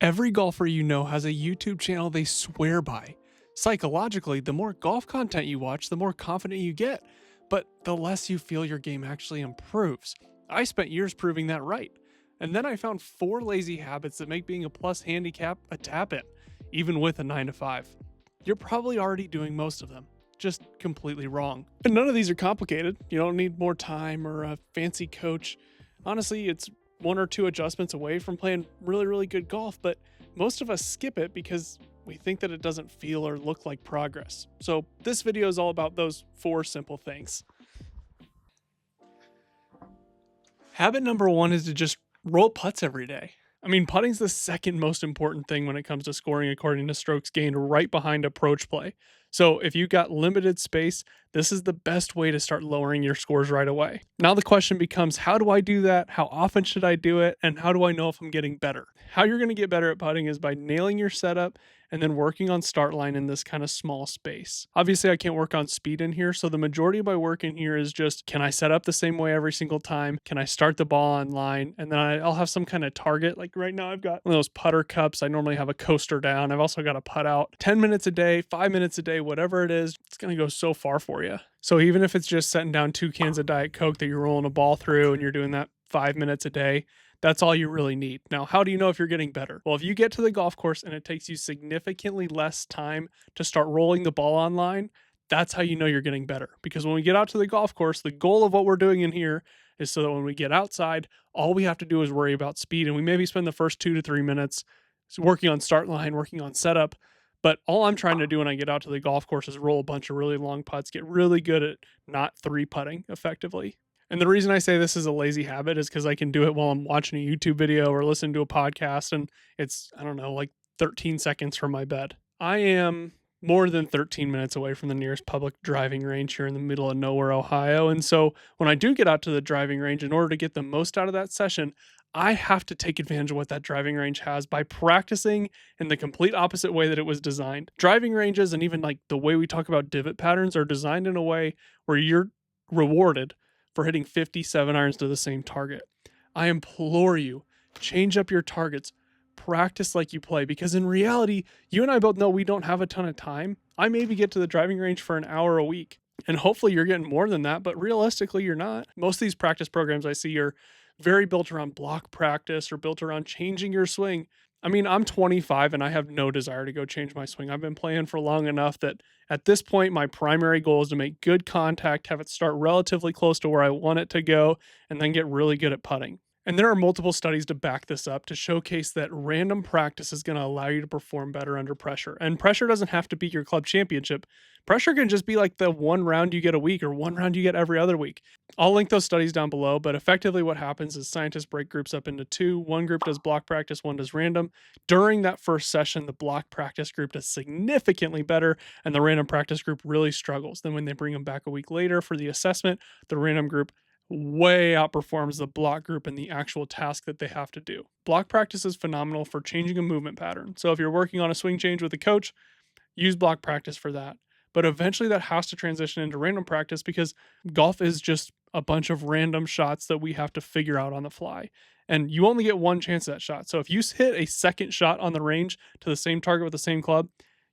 Every golfer you know has a YouTube channel they swear by. Psychologically, the more golf content you watch, the more confident you get, but the less you feel your game actually improves. I spent years proving that right. And then I found 4 lazy habits that make being a plus handicap a tap in, even with a 9 to 5. You're probably already doing most of them, just completely wrong. And none of these are complicated. You don't need more time or a fancy coach. Honestly, it's one or two adjustments away from playing really, really good golf, but most of us skip it because we think that it doesn't feel or look like progress. So this video is all about those 4 simple things. Habit number 1 is to just roll putts every day. I mean, putting's the second most important thing when it comes to scoring according to strokes gained, right behind approach play. So if you've got limited space, this is the best way to start lowering your scores right away. Now the question becomes, how do I do that? How often should I do it? And how do I know if I'm getting better? How you're going to get better at putting is by nailing your setup and then working on start line in this kind of small space. Obviously, I can't work on speed in here, so the majority of my work in here is just, can I set up the same way every single time? Can I start the ball on line? And then I'll have some kind of target. Like right now, I've got one of those putter cups. I normally have a coaster down. I've also got a putt out 10 minutes a day, 5 minutes a day, whatever it is, it's going to go so far for you. So even if it's just setting down 2 cans of Diet Coke that you're rolling a ball through and you're doing that 5 minutes a day, that's all you really need. Now, how do you know if you're getting better? Well, if you get to the golf course and it takes you significantly less time to start rolling the ball on line, that's how you know you're getting better. Because when we get out to the golf course, the goal of what we're doing in here is so that when we get outside, all we have to do is worry about speed. And we maybe spend the first 2 to 3 minutes working on start line, working on setup. But all I'm trying to do when I get out to the golf course is roll a bunch of really long putts, get really good at not 3-putting effectively. And the reason I say this is a lazy habit is because I can do it while I'm watching a YouTube video or listening to a podcast, and it's, I don't know, like 13 seconds from my bed. I am more than 13 minutes away from the nearest public driving range here in the middle of nowhere, Ohio. And so when I do get out to the driving range, in order to get the most out of that session, I have to take advantage of what that driving range has by practicing in the complete opposite way that it was designed. Driving ranges and even like the way we talk about divot patterns are designed in a way where you're rewarded for hitting 57 irons to the same target. I implore you, change up your targets, practice like you play, because in reality, you and I both know we don't have a ton of time. I maybe get to the driving range for an hour a week, and hopefully you're getting more than that, but realistically, you're not. Most of these practice programs I see are very built around block practice or built around changing your swing. I mean, I'm 25 and I have no desire to go change my swing. I've been playing for long enough that at this point, my primary goal is to make good contact, have it start relatively close to where I want it to go, and then get really good at putting. And there are multiple studies to back this up to showcase that random practice is going to allow you to perform better under pressure. And pressure doesn't have to be your club championship. Pressure can just be like the 1 round you get a week or 1 round you get every other week. I'll link those studies down below, but effectively what happens is scientists break groups up into 2. One group does block practice, one does random. During that first session, the block practice group does significantly better, and the random practice group really struggles. Then when they bring them back a week later for the assessment, the random group way outperforms the block group in the actual task that they have to do. Block practice is phenomenal for changing a movement pattern. So if you're working on a swing change with a coach, use block practice for that. But eventually that has to transition into random practice because golf is just a bunch of random shots that we have to figure out on the fly. And you only get one chance at that shot. So if you hit a second shot on the range to the same target with the same club,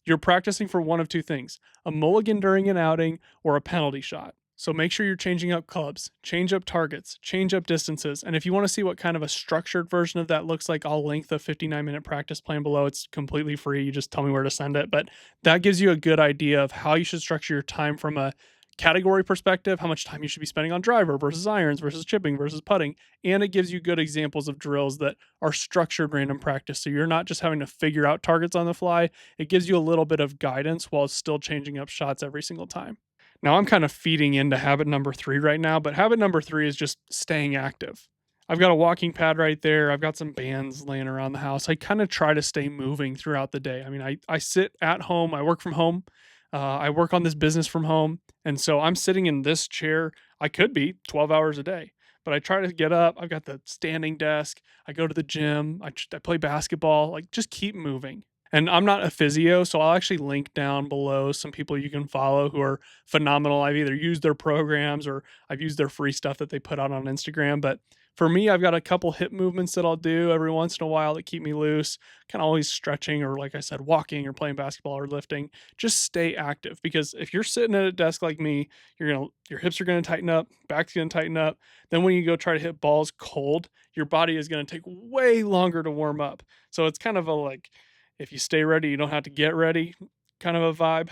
you're practicing for one of 2 things: a mulligan during an outing or a penalty shot. So make sure you're changing up clubs, change up targets, change up distances. And if you want to see what kind of a structured version of that looks like, I'll link the 59-minute practice plan below. It's completely free. You just tell me where to send it. But that gives you a good idea of how you should structure your time from a category perspective, how much time you should be spending on driver versus irons versus chipping versus putting. And it gives you good examples of drills that are structured random practice. So you're not just having to figure out targets on the fly. It gives you a little bit of guidance while still changing up shots every single time. Now, I'm kind of feeding into habit number 3 right now, but habit number 3 is just staying active. I've got a walking pad right there. I've got some bands laying around the house. I kind of try to stay moving throughout the day. I mean, I sit at home. I work from home. I work on this business from home. And so I'm sitting in this chair. I could be 12 hours a day, but I try to get up. I've got the standing desk. I go to the gym. I play basketball. Like, just keep moving. And I'm not a physio, so I'll actually link down below some people you can follow who are phenomenal. I've either used their programs or I've used their free stuff that they put out on Instagram. But for me, I've got a couple hip movements that I'll do every once in a while that keep me loose, kind of always stretching or, like I said, walking or playing basketball or lifting. Just stay active, because if you're sitting at a desk like me, your hips are gonna tighten up, back's gonna tighten up. Then when you go try to hit balls cold, your body is gonna take way longer to warm up. So it's kind of a like, if you stay ready, you don't have to get ready kind of a vibe.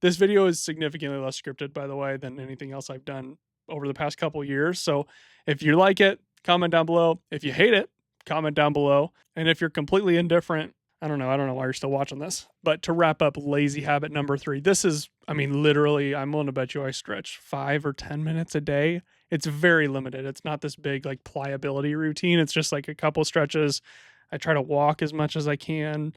This video is significantly less scripted, by the way, than anything else I've done over the past couple years. So if you like it, comment down below. If you hate it, comment down below. And if you're completely indifferent, I don't know why you're still watching this. But to wrap up lazy habit number 3, this is, I mean, literally, I'm willing to bet you I stretch 5 or 10 minutes a day. It's very limited. It's not this big like pliability routine. It's just like a couple stretches. I try to walk as much as I can.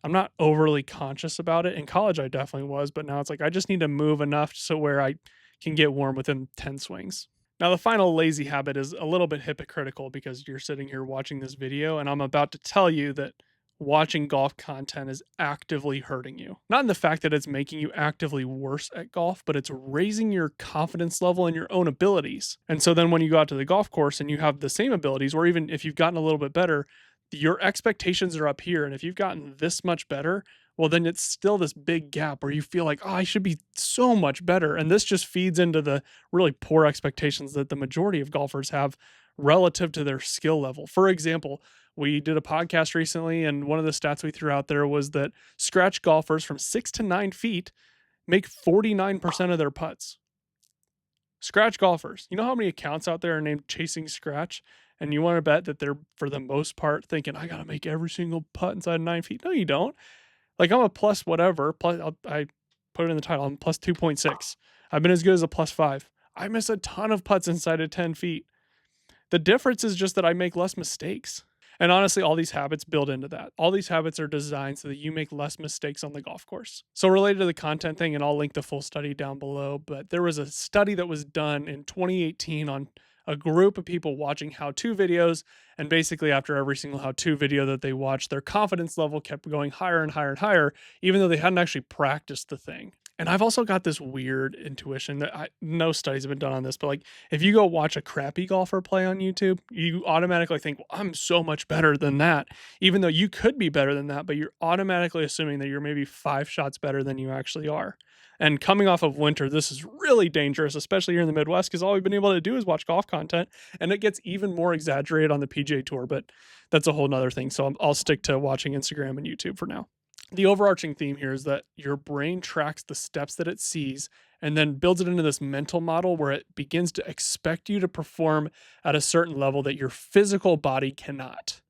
I'm not overly conscious about it. In college, I definitely was, but now it's like I just need to move enough so where I can get warm within 10 swings. Now, the final lazy habit is a little bit hypocritical because you're sitting here watching this video, and I'm about to tell you that watching golf content is actively hurting you. Not in the fact that it's making you actively worse at golf, but it's raising your confidence level in your own abilities. And so then when you go out to the golf course and you have the same abilities, or even if you've gotten a little bit better, your expectations are up here. And if you've gotten this much better, well, then it's still this big gap where you feel like, oh, I should be so much better. And this just feeds into the really poor expectations that the majority of golfers have relative to their skill level. For example, we did a podcast recently, and one of the stats we threw out there was that scratch golfers from 6 to 9 feet make 49% of their putts. Scratch golfers. You know how many accounts out there are named Chasing Scratch? And you want to bet that they're, for the most part, thinking, I got to make every single putt inside 9 feet. No, you don't. Like, I'm a plus whatever. I put it in the title. I'm plus 2.6. I've been as good as a plus 5. I miss a ton of putts inside of 10 feet. The difference is just that I make less mistakes. And honestly, all these habits build into that. All these habits are designed so that you make less mistakes on the golf course. So related to the content thing, and I'll link the full study down below, but there was a study that was done in 2018 on a group of people watching how-to videos, and basically after every single how-to video that they watched, their confidence level kept going higher and higher and higher, even though they hadn't actually practiced the thing. And I've also got this weird intuition that no studies have been done on this, but like if you go watch a crappy golfer play on YouTube, you automatically think, well, I'm so much better than that, even though you could be better than that, but you're automatically assuming that you're maybe 5 shots better than you actually are. And coming off of winter, this is really dangerous, especially here in the Midwest, because all we've been able to do is watch golf content, and it gets even more exaggerated on the PGA Tour, but that's a whole nother thing. So I'll stick to watching Instagram and YouTube for now. The overarching theme here is that your brain tracks the steps that it sees and then builds it into this mental model where it begins to expect you to perform at a certain level that your physical body cannot.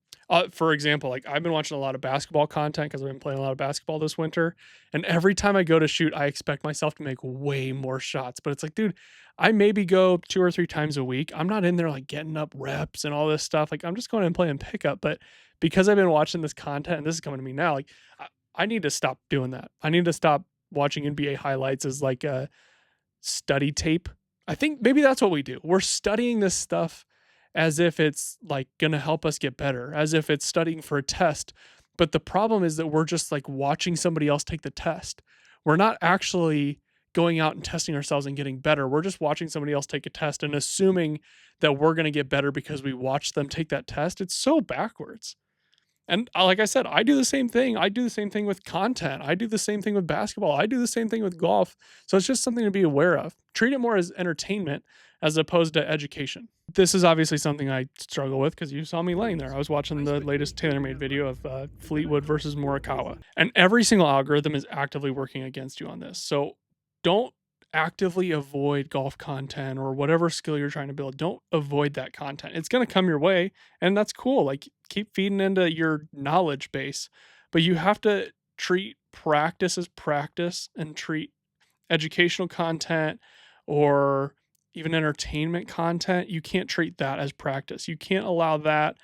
For example, like I've been watching a lot of basketball content because I've been playing a lot of basketball this winter. And every time I go to shoot, I expect myself to make way more shots. But it's like, dude, I maybe go 2 or 3 times a week. I'm not in there like getting up reps and all this stuff. Like I'm just going and playing pickup. But because I've been watching this content, and this is coming to me now, like I need to stop doing that. I need to stop watching NBA highlights as like a study tape. I think maybe that's what we do. We're studying this stuff as if it's like going to help us get better, as if it's studying for a test. But the problem is that we're just like watching somebody else take the test. We're not actually going out and testing ourselves and getting better. We're just watching somebody else take a test and assuming that we're going to get better because we watched them take that test. It's so backwards. And like I said, I do the same thing. I do the same thing with content. I do the same thing with basketball. I do the same thing with golf. So it's just something to be aware of. Treat it more as entertainment as opposed to education. This is obviously something I struggle with because you saw me laying there. I was watching the latest TaylorMade video of Fleetwood versus Morikawa. And every single algorithm is actively working against you on this. So don't actively avoid golf content or whatever skill you're trying to build. Don't avoid that content. It's going to come your way, and that's cool. Like keep feeding into your knowledge base, but you have to treat practice as practice and treat educational content or even entertainment content. You can't treat that as practice. You can't allow that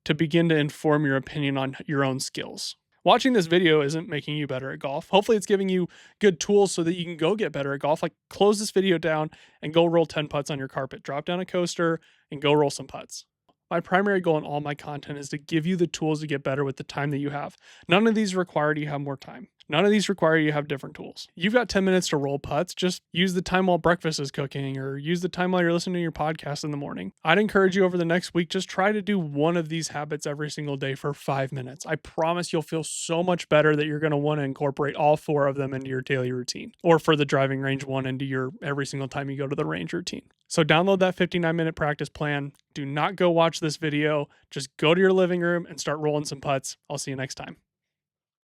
to begin to inform your opinion on your own skills. Watching this video isn't making you better at golf. Hopefully it's giving you good tools so that you can go get better at golf. Like close this video down and go roll 10 putts on your carpet. Drop down a coaster and go roll some putts. My primary goal in all my content is to give you the tools to get better with the time that you have. None of these require you have more time. None of these require you have different tools. You've got 10 minutes to roll putts, just use the time while breakfast is cooking or use the time while you're listening to your podcast in the morning. I'd encourage you over the next week, just try to do one of these habits every single day for 5 minutes. I promise you'll feel so much better that you're going to want to incorporate all 4 of them into your daily routine, or for the driving range one into your every single time you go to the range routine. So download that 59-minute practice plan. Do not go watch this video. Just go to your living room and start rolling some putts. I'll see you next time.